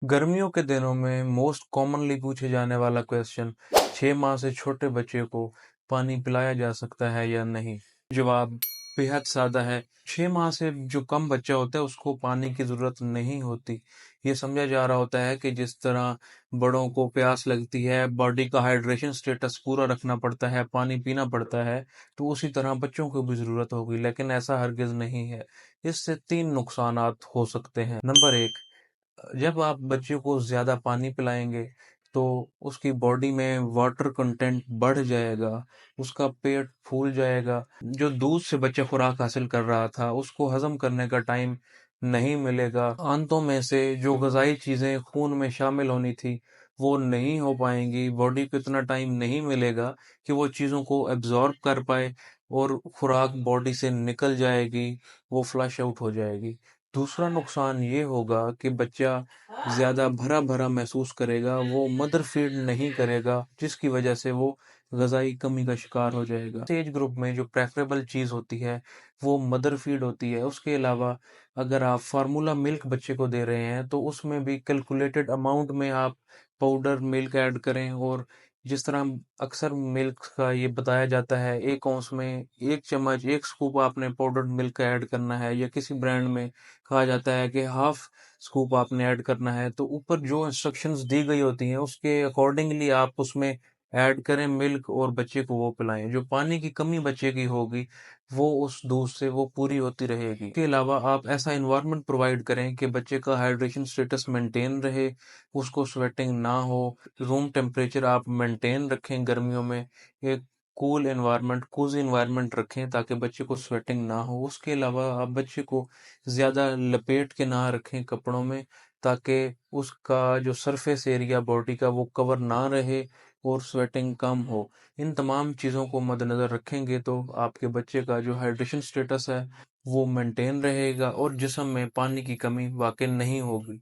गर्मियों के दिनों में मोस्ट कॉमनली पूछे जाने वाला क्वेश्चन 6 माह से छोटे बच्चे को पानी पिलाया जा सकता है या नहीं। जवाब बेहद सादा है। 6 माह से जो कम बच्चा होता है उसको पानी की जरूरत नहीं होती। ये समझा जा रहा होता है कि जिस तरह बड़ों को प्यास लगती है, बॉडी का हाइड्रेशन स्टेटस पूरा रखना पड़ता है, पानी पीना पड़ता है, तो उसी तरह बच्चों को भी जरूरत होगी, लेकिन ऐसा हरगिज नहीं है। इससे 3 नुकसानात हो सकते हैं। नंबर 1, जब आप बच्चे को ज्यादा पानी पिलाएंगे तो उसकी बॉडी में वाटर कंटेंट बढ़ जाएगा, उसका पेट फूल जाएगा। जो दूध से बच्चा खुराक हासिल कर रहा था उसको हजम करने का टाइम नहीं मिलेगा। आंतों में से जो गजाई चीजें खून में शामिल होनी थी वो नहीं हो पाएंगी। बॉडी को इतना टाइम नहीं मिलेगा कि वो चीजों को एब्जॉर्ब कर पाए और खुराक बॉडी से निकल जाएगी, वो फ्लश आउट हो जाएगी। दूसरा नुकसान ये होगा कि बच्चा ज्यादा भरा भरा महसूस करेगा, वो मदर फीड नहीं करेगा, जिसकी वजह से वो गजाई कमी का शिकार हो जाएगा। एज ग्रुप में जो प्रेफरेबल चीज होती है वो मदर फीड होती है। उसके अलावा अगर आप फार्मूला मिल्क बच्चे को दे रहे हैं तो उसमें भी कैलकुलेटेड अमाउंट में आप पाउडर मिल्क ऐड करें। और जिस तरह अक्सर मिल्क का ये बताया जाता है, 1 औंस में 1 चम्मच 1 स्कूप आपने पाउडर मिल्क का ऐड करना है, या किसी ब्रांड में कहा जाता है कि हाफ स्कूप आपने ऐड करना है, तो ऊपर जो इंस्ट्रक्शंस दी गई होती हैं उसके अकॉर्डिंगली आप उसमें ऐड करें मिल्क और बच्चे को वो पिलाएं। जो पानी की कमी बच्चे की होगी वो उस दूध से वो पूरी होती रहेगी। इसके अलावा आप ऐसा इन्वायरमेंट प्रोवाइड करें कि बच्चे का हाइड्रेशन स्टेटस मेंटेन रहे, उसको स्वेटिंग ना हो। रूम टेम्परेचर आप मेंटेन रखें, गर्मियों में एक कूल एनवायरनमेंट, कोजी एनवायरनमेंट रखें ताकि बच्चे को स्वेटिंग ना हो। उसके अलावा आप बच्चे को ज्यादा लपेट के ना रखें कपड़ों में, ताकि उसका जो सरफेस एरिया बॉडी का वो कवर ना रहे और स्वेटिंग कम हो। इन तमाम चीज़ों को मद्देनजर रखेंगे तो आपके बच्चे का जो हाइड्रेशन स्टेटस है वो मेंटेन रहेगा और जिस्म में पानी की कमी वाकई नहीं होगी।